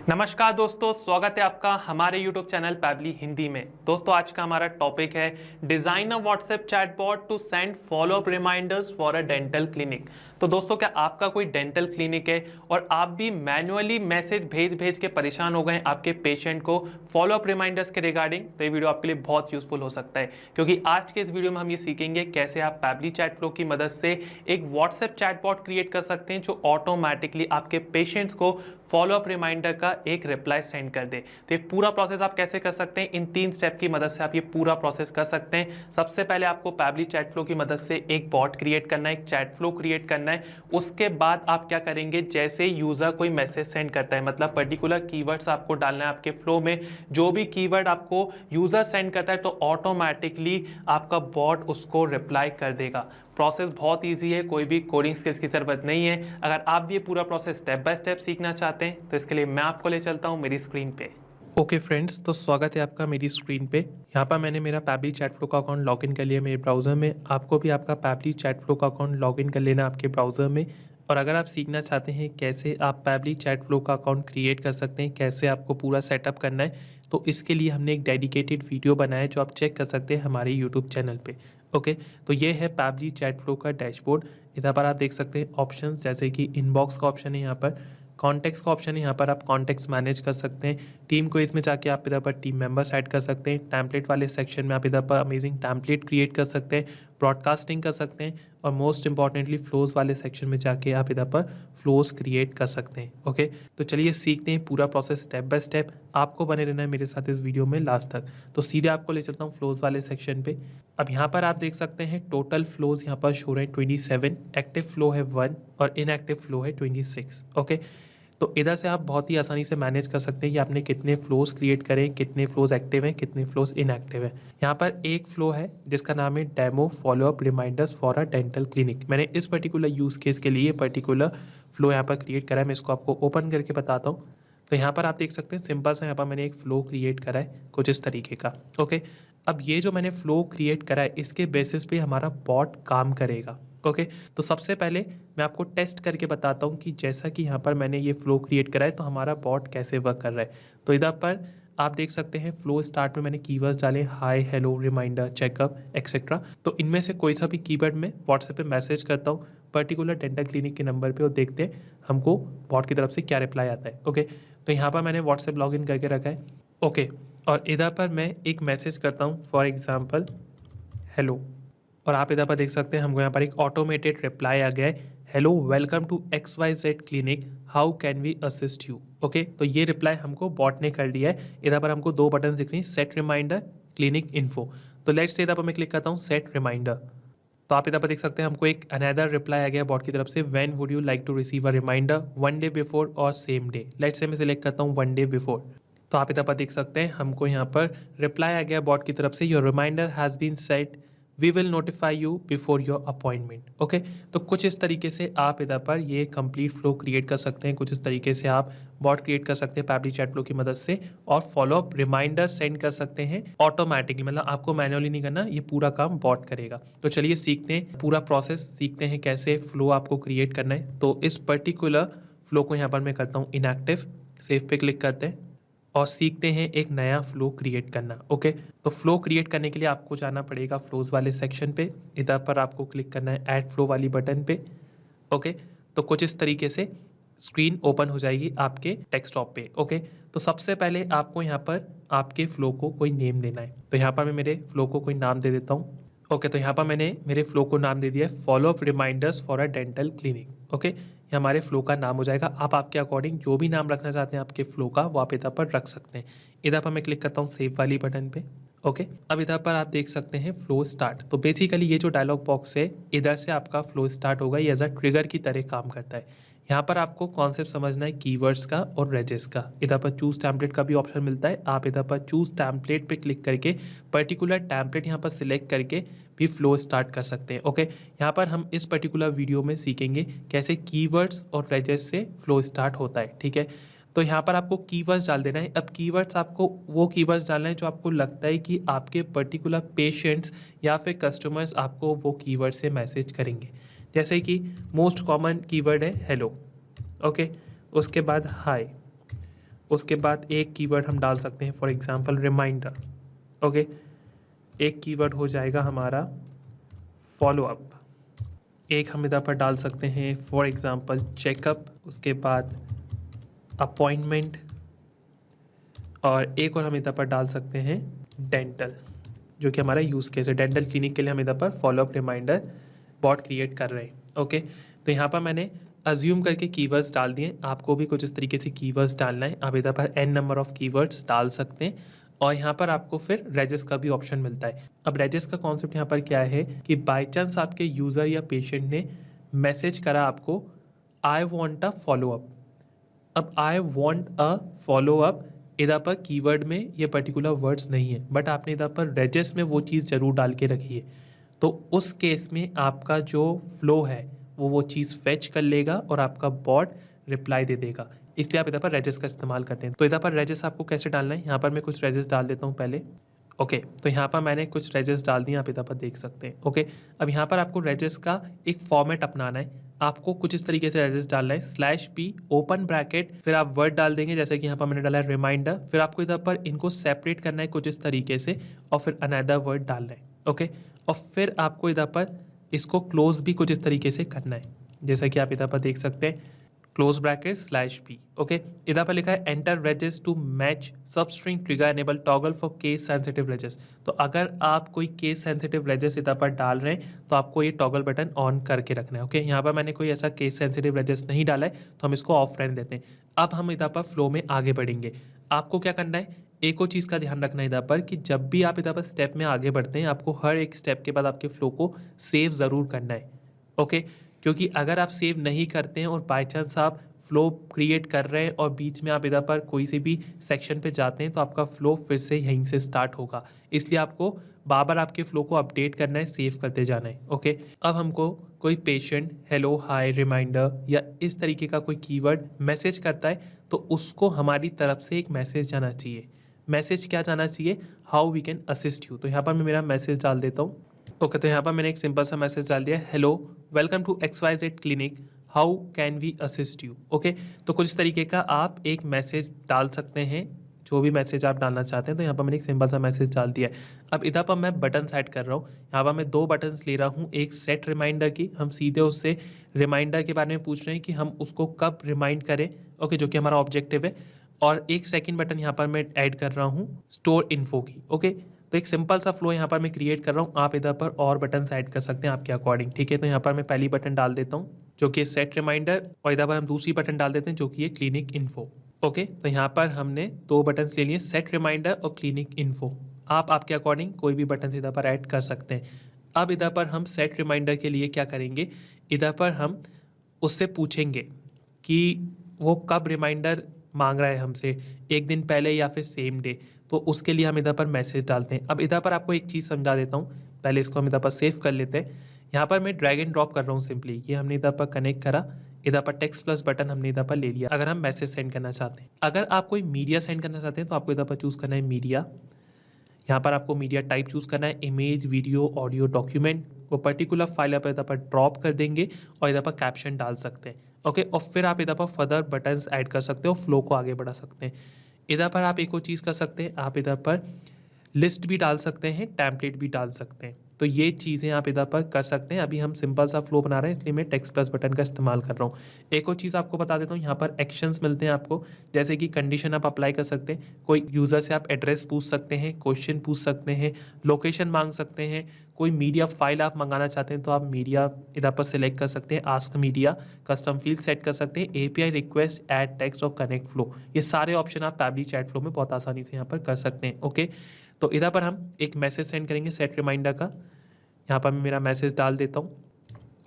नमस्कार दोस्तों, स्वागत है आपका हमारे YouTube चैनल पैबली हिंदी में। दोस्तों आज का हमारा टॉपिक है design a WhatsApp chatbot to send follow up reminders for a dental clinic. तो दोस्तों क्या आपका कोई डेंटल क्लिनिक है और आप भी मैन्युअली मैसेज भेज भेज के परेशान हो गए आपके पेशेंट को फॉलो अप रिमाइंडर्स के रिगार्डिंग, तो ये वीडियो आपके लिए बहुत यूजफुल हो सकता है, क्योंकि आज के इस वीडियो में हम ये सीखेंगे कैसे आप पैबली चैट फ्लो की मदद से एक व्हाट्सएप चैटबॉट क्रिएट कर सकते हैं जो ऑटोमेटिकली आपके पेशेंट्स को फॉलो अप रिमाइंडर का एक रिप्लाई सेंड कर दे। तो ये पूरा प्रोसेस आप कैसे कर सकते हैं, इन 3 स्टेप की मदद से आप ये पूरा प्रोसेस कर सकते हैं। सबसे पहले आपको पैबली चैट फ्लो की मदद से एक बॉट क्रिएट करना है, एक चैट फ्लो क्रिएट करना है। उसके बाद आप क्या करेंगे, जैसे यूजर कोई मैसेज सेंड करता है, मतलब पर्टिकुलर कीवर्ड्स आपको डालना है आपके फ्लो में, जो भी कीवर्ड आपको यूजर सेंड करता है तो ऑटोमेटिकली आपका बॉट उसको रिप्लाई कर देगा। प्रोसेस बहुत इजी है, कोई भी कोडिंग स्किल्स की जरूरत नहीं है। अगर आप भी ये पूरा प्रोसेस स्टेप बाय स्टेप सीखना चाहते हैं तो इसके लिए मैं आपको ले चलता हूँ मेरी स्क्रीन पे। ओके फ्रेंड्स, तो स्वागत है आपका मेरी स्क्रीन पे। यहाँ पर मैंने मेरा पैबली चैट फ्लो का अकाउंट लॉगिन कर लिया मेरे ब्राउज़र में। आपको भी आपका पैबली चैट फ्लो का अकाउंट लॉगिन कर लेना आपके ब्राउज़र में। और अगर आप सीखना चाहते हैं कैसे आप पैबली चैट फ्लो का अकाउंट क्रिएट कर सकते हैं, कैसे आपको पूरा सेटअप करना है, तो इसके लिए हमने एक डेडिकेटेड वीडियो बनाया है जो आप चेक कर सकते हैं हमारे यूट्यूब चैनल पे। ओके, तो ये है पैबली चैट फ्लो का डैशबोर्ड। इधर पर आप देख सकते हैं ऑप्शंस, जैसे कि इनबॉक्स का ऑप्शन है, यहाँ पर कॉन्टेक्स्ट का ऑप्शन है, यहाँ पर आप कॉन्टेक्स्ट मैनेज कर सकते हैं। टीम को इसमें जाके आप इधर पर टीम मेंबर्स ऐड कर सकते हैं। टैम्पलेट वाले सेक्शन में आप इधर पर अमेजिंग टैम्पलेट क्रिएट कर सकते हैं, ब्रॉडकास्टिंग कर सकते हैं, और मोस्ट इंपॉर्टेंटली फ्लोज वाले सेक्शन में जाके आप इधर पर फ्लोज क्रिएट कर सकते हैं। ओके, तो चलिए सीखते हैं पूरा प्रोसेस स्टेप बाय स्टेप। आपको बने रहना है मेरे साथ इस वीडियो में लास्ट तक। तो सीधे आपको ले चलता हूँ फ्लोज वाले सेक्शन पे। अब यहाँ पर आप देख सकते हैं टोटल फ्लोज यहाँ पर शो रहे हैं 27, एक्टिव फ्लो है 1 और इनएक्टिव फ्लो है 26। ओके, तो इधर से आप बहुत ही आसानी से मैनेज कर सकते हैं कि आपने कितने फ्लोज क्रिएट करें, कितने फ्लोज एक्टिव हैं, कितने फ्लोज इनएक्टिव हैं। यहाँ पर एक फ्लो है जिसका नाम है demo follow up reminders for a dental clinic. मैंने इस पर्टिकुलर यूज केस के लिए पर्टिकुलर फ्लो यहाँ पर क्रिएट करा है। मैं इसको आपको ओपन करके बताता हूँ। तो यहाँ पर आप देख सकते हैं सिंपल सा यहाँ पर मैंने एक फ्लो क्रिएट करा है कुछ इस तरीके का। ओके, अब ये जो मैंने फ्लो क्रिएट करा है इसके बेसिस पे हमारा बॉट काम करेगा। ओके, तो सबसे पहले मैं आपको टेस्ट करके बताता हूँ कि जैसा कि यहाँ पर मैंने ये फ्लो क्रिएट करा है तो हमारा बॉट कैसे वर्क कर रहा है। तो इधर पर आप देख सकते हैं फ्लो स्टार्ट में मैंने कीवर्ड्स डाले, हाय, हेलो, रिमाइंडर, चेकअप एक्सेट्रा। तो इनमें से कोई सा भी कीवर्ड में व्हाट्सएप पे मैसेज करता हूँ पर्टिकुलर डेंटल क्लिनिक के नंबर पे और देखते हैं हमको बॉट की तरफ से क्या रिप्लाई आता है। ओके, तो यहाँ पर मैंने व्हाट्सएप लॉगिन करके रखा है। ओके, और इधर पर मैं एक मैसेज करता हूँ, फॉर एग्जाम्पल हेलो, और आप इधर पर देख सकते हैं हमको यहाँ पर एक ऑटोमेटेड रिप्लाई आ गया है, hello welcome to XYZ clinic, how can we assist you. Okay, तो ये रिप्लाई हमको बॉट ने कर दिया है। इधर पर हमको 2 बटन दिख रही हैं, सेट रिमाइंडर, क्लिनिक इन्फो। तो लेट्स से इधर पर मैं क्लिक करता हूँ सेट रिमाइंडर। तो आप इधर पर देख सकते हैं हमको एक अनदर रिप्लाई आ गया बॉट की तरफ से, when would you like to receive a reminder, 1 day before और सेम डे। लेट्स से मैं सिलेक्ट करता हूँ 1 डे बिफोर। तो आप इधर पर देख सकते हैं हमको यहाँ पर रिप्लाई आ गया बॉट की तरफ से, your reminder has been set, we will notify you before your appointment. Okay, तो कुछ इस तरीके से आप इधर पर ये कंप्लीट फ्लो क्रिएट कर सकते हैं। कुछ इस तरीके से आप बॉट क्रिएट कर सकते हैं पैबली चैट फ्लो की मदद से, और फॉलो अप रिमाइंडर सेंड कर सकते हैं ऑटोमेटिकली, मतलब आपको मैनुअली नहीं करना, ये पूरा काम बॉट करेगा। तो चलिए सीखते हैं पूरा प्रोसेस, सीखते हैं कैसे फ्लो आपको क्रिएट करना है। तो इस पर्टिकुलर फ्लो को यहाँ पर मैं करता हूँ इनएक्टिव, सेव पे क्लिक करते हैं और सीखते हैं एक नया फ्लो क्रिएट करना। ओके, तो फ्लो क्रिएट करने के लिए आपको जाना पड़ेगा फ्लोज वाले सेक्शन पे। इधर पर आपको क्लिक करना है ऐड फ्लो वाली बटन पे। ओके, तो कुछ इस तरीके से स्क्रीन ओपन हो जाएगी आपके डेस्कटॉप पे। ओके, तो सबसे पहले आपको यहाँ पर आपके फ्लो को कोई नेम देना है। तो यहाँ पर मैं मेरे फ्लो को कोई नाम दे देता हूँ। ओके, तो यहाँ पर मैंने मेरे फ्लो को नाम दे दिया है follow up reminders for a dental clinic. Okay, ये हमारे फ्लो का नाम हो जाएगा। आप आपके अकॉर्डिंग जो भी नाम रखना चाहते हैं आपके फ्लो का वो आप इधर पर रख सकते हैं। इधर पर मैं क्लिक करता हूँ सेव वाली बटन पे। ओके, अब इधर पर आप देख सकते हैं फ्लो स्टार्ट। तो बेसिकली ये जो डायलॉग बॉक्स है इधर से आपका फ्लो स्टार्ट होगा, ये एज अ ट्रिगर की तरह काम करता है। यहाँ पर आपको कॉन्सेप्ट समझना है कीवर्ड्स का और रेजेस का। इधर पर चूज टैम्पलेट का भी ऑप्शन मिलता है, आप इधर पर चूज टैम्पलेट पे क्लिक करके पर्टिकुलर टैम्पलेट यहाँ पर सिलेक्ट करके भी फ्लो स्टार्ट कर सकते हैं। ओके, यहाँ पर हम इस पर्टिकुलर वीडियो में सीखेंगे कैसे कीवर्ड्स और रेजेस से फ्लो स्टार्ट होता है। ठीक है, तो यहाँ पर आपको कीवर्ड्स डाल देना है। अब कीवर्ड्स आपको वो कीवर्ड्स डालना है जो आपको लगता है कि आपके पर्टिकुलर पेशेंट्स या फिर कस्टमर्स आपको वो कीवर्ड से मैसेज करेंगे। जैसे कि मोस्ट कॉमन कीवर्ड है हेलो। ओके, उसके बाद हाय, उसके बाद एक कीवर्ड हम डाल सकते हैं, फॉर एग्जांपल रिमाइंडर। ओके, एक कीवर्ड हो जाएगा हमारा फॉलो अप। एक हम इधर पर डाल सकते हैं फॉर एग्जांपल चेकअप, उसके बाद अपॉइंटमेंट, और एक और हम इधर पर डाल सकते हैं डेंटल, जो कि हमारा यूज़ केस है। डेंटल क्लिनिक के लिए हम इधर पर follow up reminder bot create कर रहे हैं। ओके, तो यहाँ पर मैंने अज्यूम करके कीवर्ड्स डाल दिए। आपको भी कुछ इस तरीके से कीवर्ड्स डालना है। आप इधर पर n नंबर ऑफ कीवर्ड्स डाल सकते हैं और यहाँ पर आपको फिर रेजिस का भी ऑप्शन मिलता है। अब रेजिस का कॉन्सेप्ट यहाँ पर क्या है कि बाई चांस आपके यूज़र या पेशेंट ने मैसेज करा आपको I want a follow up. अब I want a follow up इधर पर कीवर्ड में ये पर्टिकुलर वर्ड्स नहीं है, बट आपने इधर पर रेजिस में वो चीज़ ज़रूर डाल के रखी है। तो उस केस में आपका जो फ्लो है वो चीज़ फेच कर लेगा और आपका बॉट रिप्लाई दे देगा। इसलिए आप इधर पर रेजिस का इस्तेमाल करते हैं। तो इधर पर रेजिस आपको कैसे डालना है, यहाँ पर मैं कुछ रेजिस डाल देता हूँ पहले। ओके, तो यहाँ पर मैंने कुछ रेजिस डाल दिए, आप इधर पर देख सकते हैं। ओके, अब यहाँ पर आपको रेजिस का एक फॉर्मेट अपनाना है। आपको कुछ इस तरीके से रेजिस डालना है, /p ओपन ब्रैकेट, फिर आप वर्ड डाल देंगे, जैसे कि यहाँ पर मैंने डाला है रिमाइंडर। फिर आपको इधर पर इनको सेपरेट करना है कुछ इस तरीके से और फिर अनदर वर्ड डालना है। ओके, और फिर आपको इधर पर इसको क्लोज भी कुछ इस तरीके से करना है, जैसा कि आप इधर पर देख सकते हैं, क्लोज ब्रैकेट /p। ओके, इधर पर लिखा है enter regex to match substring trigger enable toggle for case sensitive regex. तो अगर आप कोई केस सेंसिटिव रेजिस इधर पर डाल रहे हैं तो आपको ये टॉगल बटन ऑन करके रखना है। ओके, यहाँ पर मैंने कोई ऐसा केस सेंसिटिव रेजिस नहीं डाला है तो हम इसको ऑफ रहने देते हैं। अब हम इधर पर फ्लो में आगे बढ़ेंगे। आपको क्या करना है, एक और चीज़ का ध्यान रखना है इधर पर कि जब भी आप इधर पर स्टेप में आगे बढ़ते हैं आपको हर एक स्टेप के बाद आपके फ्लो को सेव ज़रूर करना है। ओके, क्योंकि अगर आप सेव नहीं करते हैं और बाई चांस आप फ्लो क्रिएट कर रहे हैं और बीच में आप इधर पर कोई से भी सेक्शन पे जाते हैं तो आपका फ्लो फिर से यहीं से स्टार्ट होगा। इसलिए आपको बार बार आपके फ्लो को अपडेट करना है, सेव करते जाना है। ओके, अब हमको कोई पेशेंट हेलो, हाय, रिमाइंडर या इस तरीके का कोई कीवर्ड मैसेज करता है तो उसको हमारी तरफ से एक मैसेज जाना चाहिए। मैसेज क्या जाना चाहिए, how we can assist you. तो यहाँ पर मैं मेरा मैसेज डाल देता हूँ। ओके, तो यहाँ पर मैंने एक सिंपल सा मैसेज डाल दिया, hello, welcome to XYZ clinic, how can we assist you. Okay, तो कुछ तरीके का आप एक मैसेज डाल सकते हैं, जो भी मैसेज आप डालना चाहते हैं। तो यहाँ पर मैंने एक सिंपल सा मैसेज डाल दिया है। अब इधर पर मैं बटन सेट कर रहा हूँ। यहाँ पर मैं 2 बटन्स ले रहा हूँ, एक सेट रिमाइंडर की, हम सीधे उससे रिमाइंडर के बारे में पूछ रहे हैं कि हम उसको कब रिमाइंड करें। ओके, जो कि हमारा ऑब्जेक्टिव है। और एक सेकेंड बटन यहाँ पर मैं ऐड कर रहा हूँ स्टोर इन्फो की। ओके, तो एक सिंपल सा फ्लो यहाँ पर मैं क्रिएट कर रहा हूँ। आप इधर पर और बटन ऐड कर सकते हैं आपके अकॉर्डिंग। ठीक है, तो यहाँ पर मैं पहली बटन डाल देता हूँ जो कि सेट रिमाइंडर, और इधर पर हम दूसरी बटन डाल देते हैं जो कि है क्लिनिक इन्फो। ओके, तो यहाँ पर हमने 2 बटन ले लिए, सेट रिमाइंडर और क्लिनिक इन्फो। आप आपके अकॉर्डिंग कोई भी बटन इधर पर ऐड कर सकते हैं। अब इधर पर हम सेट रिमाइंडर के लिए क्या करेंगे, इधर पर हम उससे पूछेंगे कि वो कब रिमाइंडर मांग रहा है हमसे, एक दिन पहले या फिर सेम डे। तो उसके लिए हम इधर पर मैसेज डालते हैं। अब इधर पर आपको एक चीज़ समझा देता हूँ, पहले इसको हम इधर पर सेव कर लेते हैं। यहाँ पर मैं ड्रैग एंड ड्रॉप कर रहा हूँ सिंपली, ये हमने इधर पर कनेक्ट करा, इधर पर टेक्स्ट प्लस बटन हमने इधर पर ले लिया। अगर हम मैसेज सेंड करना चाहते हैं, अगर आप कोई मीडिया सेंड करना चाहते हैं तो आपको इधर पर चूज़ करना है मीडिया। यहाँ पर आपको मीडिया टाइप चूज़ करना है, इमेज, वीडियो, ऑडियो, डॉक्यूमेंट। वो पर्टिकुलर फाइल आप इधर पर ड्रॉप कर देंगे और इधर पर कैप्शन डाल सकते हैं। ओके, और फिर आप इधर पर फर्दर बटन्स ऐड कर सकते हो, फ्लो को आगे बढ़ा सकते हैं। इधर पर आप एक और चीज़ कर सकते हैं, आप इधर पर लिस्ट भी डाल सकते हैं, टेम्पलेट भी डाल सकते हैं। तो ये चीज़ें आप इधर पर कर सकते हैं। अभी हम सिंपल सा फ्लो बना रहे हैं इसलिए मैं टेक्स्ट प्लस बटन का इस्तेमाल कर रहा हूँ। एक और चीज़ आपको बता देता हूँ, यहाँ पर एक्शंस मिलते हैं आपको, जैसे कि कंडीशन आप अप्लाई कर सकते हैं, कोई यूज़र से आप एड्रेस पूछ सकते हैं, क्वेश्चन पूछ सकते हैं, लोकेशन मांग सकते हैं, कोई मीडिया फाइल आप मंगाना चाहते हैं तो आप मीडिया इधर पर सिलेक्ट कर सकते हैं, ask media, custom field set कर सकते हैं, API रिक्वेस्ट, ऐड टेक्स्ट और कनेक्ट फ्लो। ये सारे ऑप्शन आप पैबली चैट फ्लो में बहुत आसानी से यहाँ पर कर सकते हैं। ओके, तो इधर पर हम एक मैसेज सेंड करेंगे सेट रिमाइंडर का। यहाँ पर मैं मेरा मैसेज डाल देता हूँ।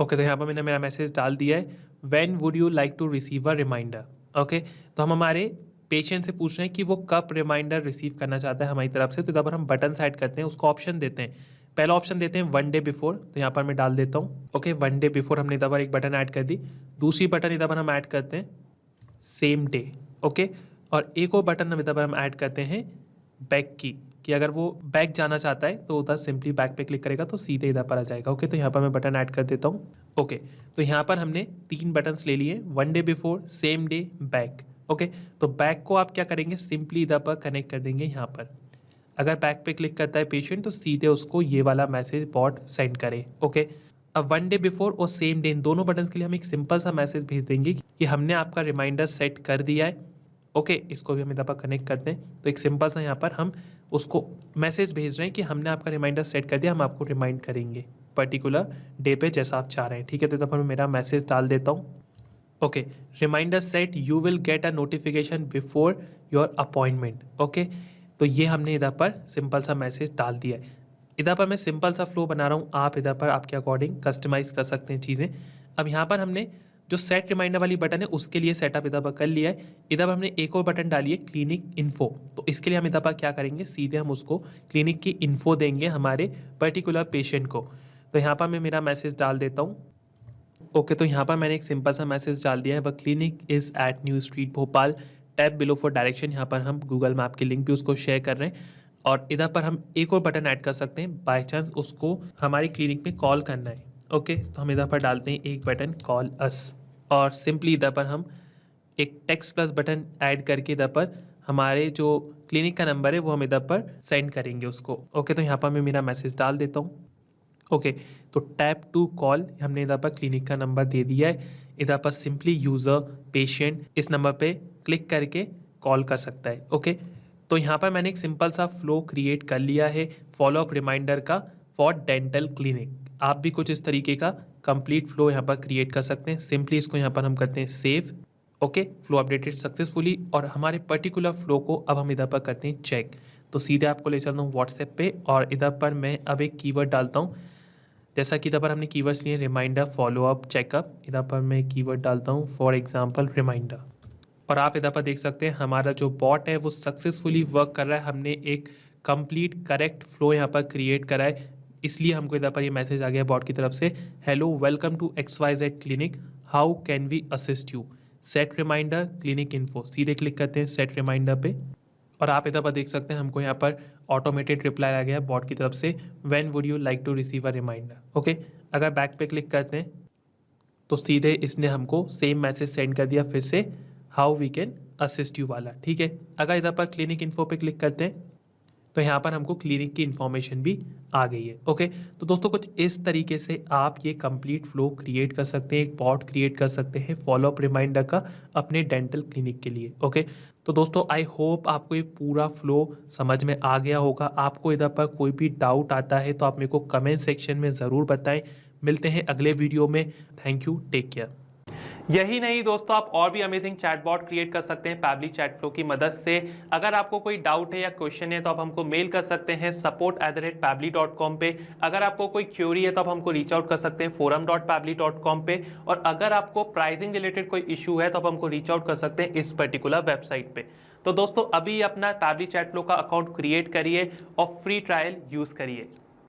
ओके, तो यहाँ पर मैंने मेरा मैसेज डाल दिया है, when would you like to receive a reminder. Okay, तो हम हमारे पेशेंट से पूछ रहे हैं कि वो कब रिमाइंडर रिसीव करना चाहता है हमारी तरफ से। तो इधर पर हम बटन ऐड करते हैं, उसको ऑप्शन देते हैं। पहला ऑप्शन देते हैं 1 डे बिफोर, तो यहाँ पर मैं डाल देता हूँ। ओके, 1 डे बिफोर हमने इधर पर एक बटन ऐड कर दी। दूसरी बटन इधर पर हम ऐड करते हैं सेम डे। ओके, और एक और बटन हम इधर पर हम ऐड करते हैं बैक की, कि अगर वो बैक जाना चाहता है तो उधर सिंपली बैक पे क्लिक करेगा तो सीधे इधर पर आ जाएगा। ओके, तो यहाँ पर मैं बटन ऐड कर देता हूँ। ओके, तो यहाँ पर हमने 3 बटन्स ले लिए, 1 day before, same day, back. Okay, तो बैक को आप क्या करेंगे, सिंपली इधर पर कनेक्ट कर देंगे यहाँ पर। अगर बैक पे क्लिक करता है पेशेंट तो सीधे उसको ये वाला मैसेज बॉट सेंड करे। ओके, अब 1 डे बिफोर और सेम डे इन दोनों बटन्स के लिए हम एक सिंपल सा मैसेज भेज देंगे कि हमने आपका रिमाइंडर सेट कर दिया है। ओके, इसको भी हम इधर पर कनेक्ट करते हैं। तो एक सिंपल सा यहाँ पर हम उसको मैसेज भेज रहे हैं कि हमने आपका रिमाइंडर सेट कर दिया, हम आपको रिमाइंड करेंगे पर्टिकुलर डे पे जैसा आप चाह रहे हैं। ठीक है, तो इधर पर मैं मेरा मैसेज डाल देता हूँ। Okay, reminder set, you will get a notification before your appointment. Okay, तो ये हमने इधर पर सिंपल सा मैसेज डाल दिया है। इधर पर मैं सिंपल सा फ्लो बना रहा हूँ, आप इधर पर आपके अकॉर्डिंग कस्टमाइज़ कर सकते हैं चीज़ें। अब यहाँ पर हमने जो सेट रिमाइंडर वाली बटन है उसके लिए सेटअप इधर पर कर लिया है। इधर पर हमने एक और बटन डाली है क्लिनिक इन्फो, तो इसके लिए हम इधर पर क्या करेंगे, सीधे हम उसको क्लिनिक की इन्फो देंगे हमारे पर्टिकुलर पेशेंट को। तो यहाँ पर मैं मेरा मैसेज डाल देता हूँ। ओके, तो यहाँ पर मैंने एक सिंपल सा मैसेज डाल दिया है, व clinic is at new street Bhopal, tap below for direction. यहाँ पर हम गूगल मैप के लिंक भी उसको शेयर कर रहे हैं। और इधर पर हम एक और बटन ऐड कर सकते हैं, बाय चांस उसको हमारी क्लिनिक में कॉल करना है। ओके, तो हम इधर पर डालते हैं एक बटन, कॉल अस, और सिंपली इधर पर हम एक टेक्स्ट प्लस बटन ऐड करके इधर पर हमारे जो क्लिनिक का नंबर है वो हम इधर पर सेंड करेंगे उसको। ओके, तो यहाँ पर मैं मेरा मैसेज डाल देता हूँ। ओके, तो टैप टू कॉल हमने इधर पर क्लिनिक का नंबर दे दिया है। इधर पर सिंपली यूज़र पेशेंट इस नंबर पे क्लिक करके कॉल कर सकता है। ओके, तो यहाँ पर मैंने एक सिंपल सा फ्लो क्रिएट कर लिया है फॉलोअप रिमाइंडर का फॉर डेंटल क्लिनिक। आप भी कुछ इस तरीके का कंप्लीट फ्लो यहाँ पर क्रिएट कर सकते हैं। सिंपली इसको यहाँ पर हम करते हैं save. Okay, flow updated successfully, और हमारे पर्टिकुलर फ्लो को अब हम इधर पर करते हैं चेक। तो सीधे आपको ले चलता हूँ व्हाट्सएप पे, और इधर पर मैं अब एक कीवर्ड डालता हूँ। जैसा कि इधर पर हमने कीवर्ड्स लिए रिमाइंडर, फॉलोअप, चेकअप। इधर पर मैं कीवर्ड डालता हूँ फॉर एग्जांपल रिमाइंडर, और आप इधर पर देख सकते हैं हमारा जो बॉट है वो सक्सेसफुली वर्क कर रहा है। हमने एक कंप्लीट करेक्ट फ्लो यहाँ पर क्रिएट करा है, इसलिए हमको इधर पर ये मैसेज आ गया बॉट की तरफ से, hello welcome to XYZ clinic, how can we assist you, set reminder clinic info. सीधे क्लिक करते हैं सेट रिमाइंडर पे, और आप इधर पर देख सकते हैं हमको यहाँ पर ऑटोमेटेड रिप्लाई आ गया बॉट की तरफ से, when would you like to receive a reminder. Okay, अगर बैक पे क्लिक करते हैं तो सीधे इसने हमको सेम मैसेज सेंड कर दिया फिर से, how we can assist you वाला। ठीक है, अगर इधर पर क्लिनिक इन्फो पे क्लिक करते हैं तो यहाँ पर हमको क्लिनिक की इन्फॉर्मेशन भी आ गई है। ओके, तो दोस्तों कुछ इस तरीके से आप ये कंप्लीट फ्लो क्रिएट कर सकते हैं, एक बॉट क्रिएट कर सकते हैं फॉलोअप रिमाइंडर का अपने डेंटल क्लिनिक के लिए। ओके, तो दोस्तों आई होप आपको ये पूरा फ्लो समझ में आ गया होगा। आपको इधर पर कोई भी डाउट आता है तो आप मेरे को कमेंट सेक्शन में ज़रूर बताएं। मिलते हैं अगले वीडियो में। Thank you, take care. यही नहीं दोस्तों, आप और भी अमेजिंग चैटबॉट क्रिएट कर सकते हैं पैबली चैट फ्लो की मदद से। अगर आपको कोई डाउट है या क्वेश्चन है तो आप हमको मेल कर सकते हैं support@pably.com पे। अगर आपको कोई क्वेरी है तो आप हमको रीच आउट कर सकते हैं forum.pably.com पे। और अगर आपको प्राइसिंग रिलेटेड कोई इशू है तो आप हमको रीच आउट कर सकते हैं इस पर्टिकुलर वेबसाइट पे। तो दोस्तों अभी अपना पैबली चैट फ्लो का अकाउंट क्रिएट करिए और फ्री ट्रायल यूज करिए।